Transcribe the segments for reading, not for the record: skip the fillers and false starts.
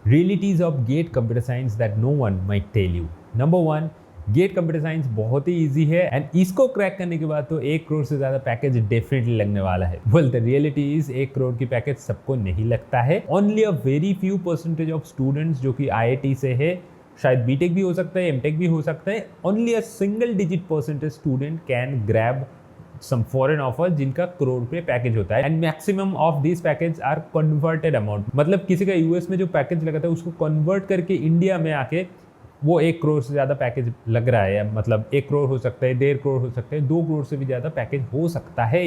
Realities of GATE Computer Science that no one might tell you. Number 1, GATE computer science बहुत ही easy है and इसको crack करने के बाद तो 1 करोड़ से ज़्यादा पैकेज डेफिनेटली लगने वाला है। Well the reality is 1 crore की पैकेज सबको नहीं लगता है। Only a very few percentage of students जो कि IIT से है, शायद बीटेक भी हो सकता है, एमटेक भी हो सकता है, only a single digit percentage student can grab some foreign offer जिनका करोड़ रुपए पैकेज होता है and maximum of this package are converted amount. मतलब किसी का यूएस में जो पैकेज लगा था उसको कन्वर्ट करके इंडिया में आके वो 1 करोड़ से ज़्यादा पैकेज लग रहा है। मतलब 1 करोड़ हो सकता है, 1.5 करोड़ हो सकता है, 2 करोड़ से भी ज़्यादा पैकेज हो सकता है,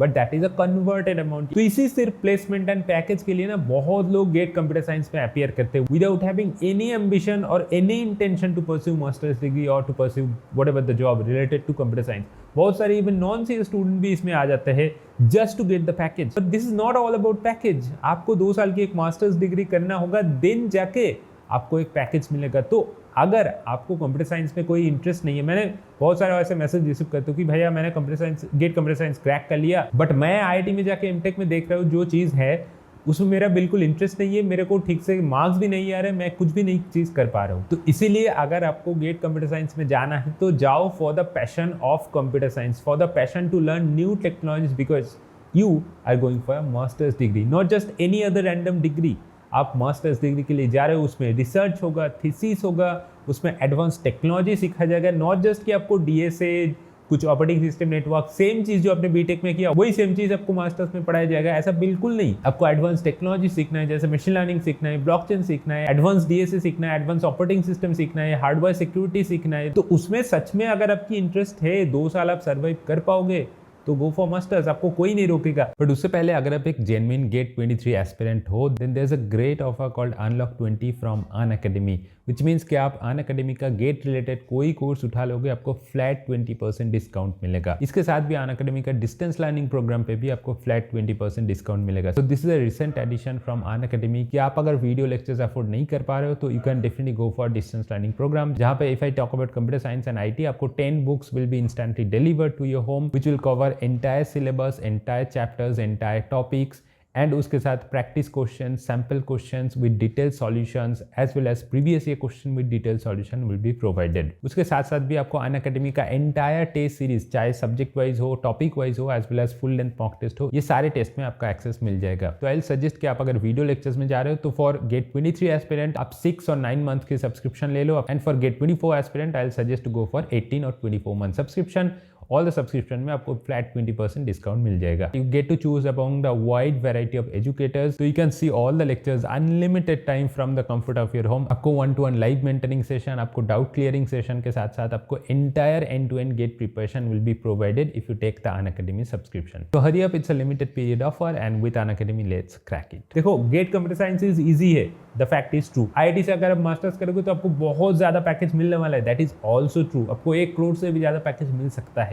but that is a converted amount. तो इसी सिर्फ प्लेसमेंट एंड पैकेज के लिए ना बहुत लोग गेट कंप्यूटर साइंस में अपीयर करते हैं विदाउट हैविंग एनी एम्बिशन और any intention to pursue masters degree और to pursue whatever the job related to computer science. बहुत सारे इवन नॉन सीए स्टूडेंट भी इसमें आ जाते हैं just to get the package. But this is not all about package. आपको 2 साल की एक मास्टर्स डिग्री करना होगा, देन जाके आपको एक पैकेज मिलेगा। तो अगर आपको कंप्यूटर साइंस में कोई इंटरेस्ट नहीं है, मैंने बहुत सारे ऐसे मैसेज रिसीव करते हो कि भैया मैंने computer science GATE computer science crack कर लिया, बट मैं IIT में जाके एमटेक में देख रहा हूँ जो चीज़ है उसमें मेरा बिल्कुल इंटरेस्ट नहीं है, मेरे को ठीक से मार्क्स भी नहीं आ रहे, मैं कुछ भी नई चीज़ कर पा रहा हूँ। तो इसीलिए अगर आपको गेट कंप्यूटर साइंस में जाना है तो जाओ for the passion of computer science, for the passion to learn new technologies, because you are going for a masters degree, not just any other random degree. आप मास्टर्स डिग्री के लिए जा रहे हो, उसमें रिसर्च होगा, थीसिस होगा, उसमें एडवांस टेक्नोलॉजी सिखाया जाएगा। नॉट जस्ट कि आपको DSA कुछ ऑपरेटिंग सिस्टम नेटवर्क, सेम चीज़ जो आपने बीटेक में किया वही सेम चीज़ आपको मास्टर्स में पढ़ाया जाएगा, ऐसा बिल्कुल नहीं। आपको एडवांस टेक्नोलॉजी सीखना है, जैसे मशीन लर्निंग सीखना है, ब्लॉकचेन सीखना है, एडवांस DSA सीखना है, एडवांस ऑपरेटिंग सिस्टम सीखना है, हार्डवेयर सिक्योरिटी सीखना है। तो उसमें सच में अगर आपकी इंटरेस्ट है, 2 साल आप सर्वाइव कर पाओगे तो गो फॉर मास्टर्स, आपको कोई नहीं रोकेगा। बट उससे पहले अगर आप एक जेन्युइन गेट 23 एस्पिरेंट हो, then there is a great offer called unlock 20 from Unacademy, which means कि आप अनअकैडमी का गेट रिलेटेड कोई कोर्स उठा लोगे आपको फ्लैट 20% डिस्काउंट मिलेगा। इसके साथ भी अनअकैडमी का डिस्टेंस लर्निंग प्रोग्राम पे भी आपको फ्लैट 20% डिस्काउंट मिलेगा। So this is a recent addition from Unacademy कि आप अगर वीडियो लेक्चर्स अफोर्ड नहीं कर पा रहे हो तो you can definitely go for distance learning program, जहाँ पे if I talk about computer science and IT, आपको 10 books will be instantly delivered to your home, which will cover entire syllabus, entire chapters, entire topics, and उसके साथ practice question, sample questions with detail solutions as well as previous year question with detail solution will be provided. उसके साथ साथ भी आपको Unacademy का entire test series, चाहे subject wise हो, टॉपिक वाइज हो, as well as full length mock test हो, ये सारे टेस्ट में आपका एक्सेस मिल जाएगा। तो आई सजेस्ट कि आप अगर वीडियो लेक्चर्स में जा रहे हो तो फॉर गेट 23 एस्पिरेंट आप 6 और 9 मंथ की सब्सक्रिप्शन ले लो, and for GATE 24 aspirant I suggest to go for 18 और 24 month subscription. All the subscription में आपको फ्लैट 20% डिस्काउंट मिल जाएगा। You get to choose among the wide variety of educators, so you can see all the lectures unlimited time from the comfort of your home। आपको 1-to-1 live mentoring session, आपको doubt clearing session के साथ साथ आपको entire end-to-end GATE preparation will be provided if you take the Unacademy subscription. तो hurry up, it's a limited period offer and with Unacademy let's crack it. देखो, GATE computer science is easy है, the fact is true. IIT से अगर आप masters करोगे तो आपको बहुत ज्यादा पैकेज मिलने वाला है, दैट इज ऑल्सो ट्रू। आपको 1 करोड़ से भी ज्यादा पैकेज मिल सकता है,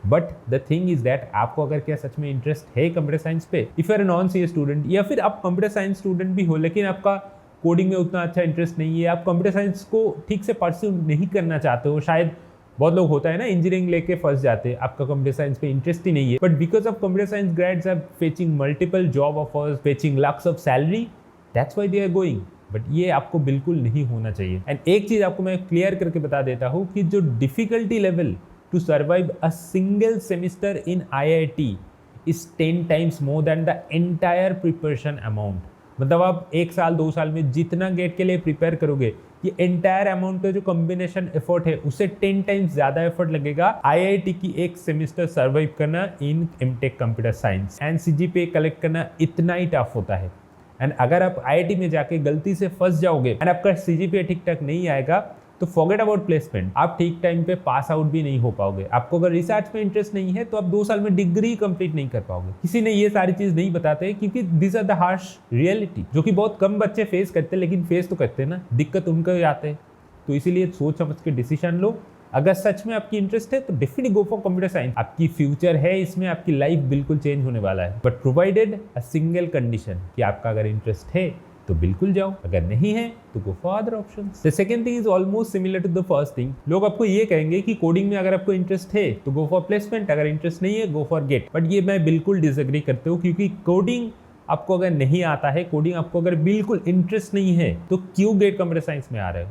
but the thing is that आपको अगर क्या सच में इंटरेस्ट है कंप्यूटर साइंस पे, if you are non CA student या फिर आप कंप्यूटर साइंस स्टूडेंट भी हो लेकिन आपका कोडिंग में उतना अच्छा इंटरेस्ट नहीं है, आप कंप्यूटर साइंस को ठीक से परस्यू नहीं करना चाहते हो, शायद बहुत लोग होता है ना इंजीनियरिंग लेके फंस जाते हैं, आपका कंप्यूटर साइंस पे इंटरेस्ट ही नहीं है, but because of computer science grades are fetching multiple job offers, fetching lakhs of salary, that's why they are going. But ये आपको बिल्कुल नहीं होना चाहिए। एंड एक चीज आपको मैं क्लियर करके बता देता हूँ कि जो difficulty level to survive a single semester in IIT is 10 times more than the entire preparation amount। मतलब आप 1 साल 2 साल में जितना गेट के लिए प्रिपेयर करोगे, ये एंटायर अमाउंट का जो कॉम्बिनेशन एफर्ट है उससे 10 टाइम्स ज्यादा एफर्ट लगेगा IIT की एक सेमेस्टर सर्वाइव करना in M Tech computer science. And CGPA collect करना इतना ही टफ होता है। एंड अगर आप IIT में जाके गलती से फंस जाओगे एंड आपका CGPA ठीक ठाक नहीं आएगा तो फॉरगेट अबाउट प्लेसमेंट, आप ठीक टाइम पे पास आउट भी नहीं हो पाओगे। आपको अगर रिसर्च में इंटरेस्ट नहीं है तो आप 2 साल में डिग्री कंप्लीट नहीं कर पाओगे। किसी ने ये सारी चीज नहीं बताते क्योंकि this are the harsh reality जो कि बहुत कम बच्चे फेस करते हैं, लेकिन फेस तो करते हैं ना, दिक्कत उनको ही आते हैं। तो इसीलिए सोच समझ के डिसीजन लो। अगर सच में आपकी इंटरेस्ट है तो definitely go for computer science, आपकी फ्यूचर है इसमें, आपकी लाइफ बिल्कुल चेंज होने वाला है। But provided a single condition कि आपका अगर इंटरेस्ट है तो बिल्कुल जाओ, अगर नहीं है तो go for other options. The second thing is almost similar to the first thing. लोग आपको ये कहेंगे कि कोडिंग में अगर आपको इंटरेस्ट है तो गो फॉर प्लेसमेंट, अगर इंटरेस्ट नहीं है गो फॉर गेट। बट ये मैं बिल्कुल डिसएग्री करता हूँ क्योंकि कोडिंग आपको अगर नहीं आता है कोडिंग, आपको अगर बिल्कुल इंटरेस्ट नहीं है, तो क्यों गेट कंप्यूटर साइंस में आ रहे हो?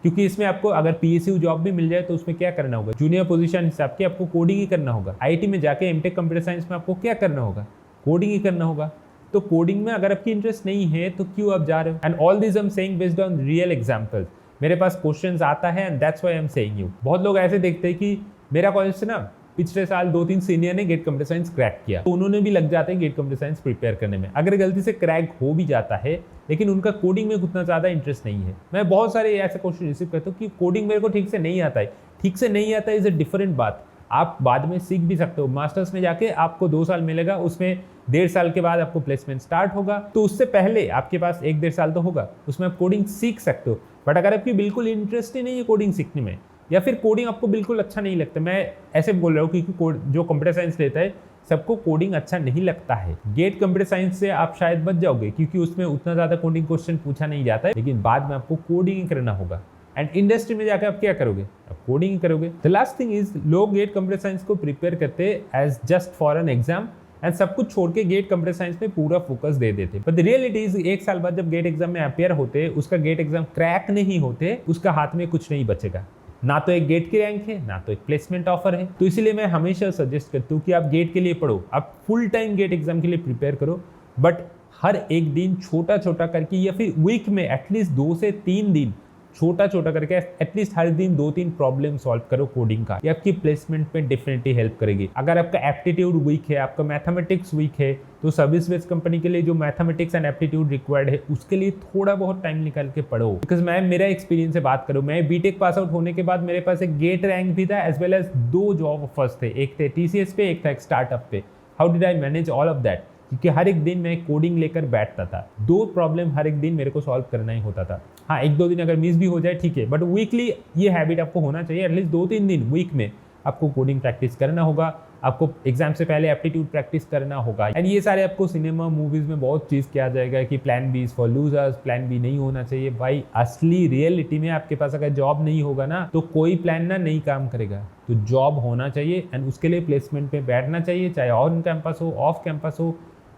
क्योंकि इसमें आपको अगर पीएसयू जॉब भी मिल जाए तो उसमें क्या करना होगा, जूनियर पोजीशन हिसाब के आपको कोडिंग ही करना होगा। आईआईटी में जाके एमटेक कंप्यूटर साइंस में आपको क्या करना होगा, कोडिंग ही करना होगा। तो कोडिंग में अगर आपकी इंटरेस्ट नहीं है तो क्यों आप जा रहे हो? And all this I am saying based on real examples. मेरे पास क्वेश्चंस आता है and that's why I am saying you. बहुत लोग ऐसे देखते हैं कि मेरा कॉलेज से ना पिछले साल 2-3 सीनियर ने गेट कंप्यूटर साइंस क्रैक किया, तो उन्होंने भी लग जाते हैं गेट कंप्यूटर साइंस प्रिपेयर करने में। अगर गलती से क्रैक हो भी जाता है लेकिन उनका कोडिंग में उतना ज़्यादा इंटरेस्ट नहीं है। मैं बहुत सारे ऐसे क्वेश्चन रिसीव करता हूँ कि कोडिंग मेरे को ठीक से नहीं आता है। ठीक से नहीं आता है इज़ अ डिफरेंट बात, आप बाद में सीख भी सकते हो। मास्टर्स में जाके आपको 2 साल मिलेगा, उसमें 1.5 साल के बाद आपको प्लेसमेंट स्टार्ट होगा, तो उससे पहले आपके पास 1-1.5 साल तो होगा, उसमें आप कोडिंग सीख सकते हो। बट अगर आपकी बिल्कुल इंटरेस्ट ही नहीं है कोडिंग सीखने में, या फिर कोडिंग आपको बिल्कुल अच्छा नहीं लगता, मैं ऐसे बोल रहा हूँ क्योंकि जो कंप्यूटर साइंस लेता है सबको कोडिंग अच्छा नहीं लगता है। गेट कंप्यूटर साइंस से आप शायद बच जाओगे क्योंकि उसमें उतना ज़्यादा कोडिंग क्वेश्चन पूछा नहीं जाता है, लेकिन बाद में आपको कोडिंग ही करना होगा। एंड इंडस्ट्री में जाकर आप क्या करोगे, आप कोडिंग ही करोगे। द लास्ट थिंग इज, लोग गेट कंप्यूटर साइंस को प्रिपेयर करते as just for an exam and सब कुछ छोड़ के गेट कंप्यूटर साइंस में पूरा फोकस दे देते। बट द रियलिटी इज 1 साल बाद जब गेट एग्जाम में अपेयर होते, उसका गेट एग्जाम क्रैक नहीं होते, उसका हाथ में कुछ नहीं बचेगा। ना तो एक गेट की रैंक है, ना तो एक प्लेसमेंट ऑफर है। तो इसीलिए मैं हमेशा सजेस्ट करता हूँ कि आप गेट के लिए पढ़ो, आप फुल टाइम गेट एग्जाम के लिए प्रिपेयर करो, बट हर एक दिन छोटा छोटा करके, या फिर वीक में एटलीस्ट 2 से 3 दिन छोटा छोटा करके एटलीस्ट हर दिन 2-3 प्रॉब्लम सॉल्व करो कोडिंग का। ये आपकी प्लेसमेंट में डेफिनेटली हेल्प करेगी। अगर आपका एप्टीट्यूड वीक है, आपका मैथमेटिक्स वीक है, तो सर्विस बेस्ड कंपनी के लिए जो मैथमेटिक्स एंड एप्टीट्यूड रिक्वायर्ड है उसके लिए थोड़ा बहुत टाइम निकाल के पढ़ो। बिकॉज मैं मेरा एक्सपीरियंस से बात करूँ, मैं बीटेक पास आउट होने के बाद मेरे पास एक गेट रैंक भी था as well as 2 job offers थे, एक थे टीसीएस पे, एक था एक स्टार्टअप पे। How did I manage all of that? क्योंकि हर एक दिन मैं कोडिंग लेकर बैठता था, 2 प्रॉब्लम हर एक दिन मेरे को सॉल्व करना ही होता था। हाँ, 1-2 दिन अगर मिस भी हो जाए ठीक है, बट वीकली ये हैबिट आपको होना चाहिए। एटलीस्ट 2-3 दिन वीक में आपको कोडिंग प्रैक्टिस करना होगा, आपको एग्जाम से पहले एप्टीट्यूड प्रैक्टिस करना होगा। एंड ये सारे आपको सिनेमा मूवीज में बहुत चीज़ किया जाएगा कि plan B is for losers, plan B नहीं होना चाहिए। भाई असली रियलिटी में आपके पास अगर जॉब नहीं होगा ना, तो कोई प्लान ना नहीं काम करेगा। तो जॉब होना चाहिए एंड उसके लिए प्लेसमेंट में बैठना चाहिए, चाहे ऑन कैंपस हो ऑफ कैंपस हो,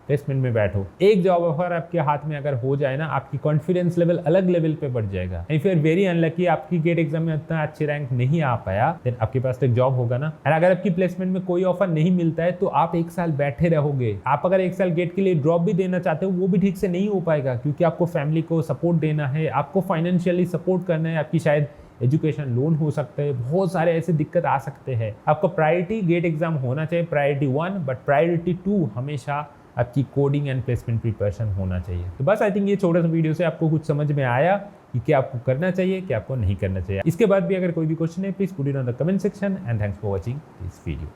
प्लेसमेंट में बैठो। एक जॉब ऑफर आपके हाथ में अगर हो जाए ना, आपकी कॉन्फिडेंस लेवल अलग लेवल पे बढ़ जाएगा। If you are very unlucky, आपकी गेट एग्जाम में उतना अच्छी रैंक नहीं आ पाया, देन आपके पास तो एक जॉब होगा ना। एंड अगर आपकी प्लेसमेंट में कोई ऑफर नहीं मिलता है तो आप 1 साल बैठे रहोगे। आप अगर 1 साल गेट के लिए ड्रॉप भी देना चाहते हो, वो भी ठीक से नहीं हो पाएगा, क्योंकि आपको फैमिली को सपोर्ट देना है, आपको फाइनेंशियली सपोर्ट करना है, आपकी शायद एजुकेशन लोन हो सकता है, बहुत सारे ऐसे दिक्कत आ सकते हैं। आपका प्रायोरिटी गेट एग्जाम होना चाहिए, प्रायोरिटी 1, बट प्रायोरिटी 2 हमेशा आपकी कोडिंग एंड प्लेसमेंट प्रिपरेशन होना चाहिए। तो बस आई थिंक ये छोटा सा वीडियो से आपको कुछ समझ में आया कि क्या आपको करना चाहिए, क्या आपको नहीं करना चाहिए। इसके बाद भी अगर कोई भी क्वेश्चन है, please put it on the comment section and thanks for watching this video.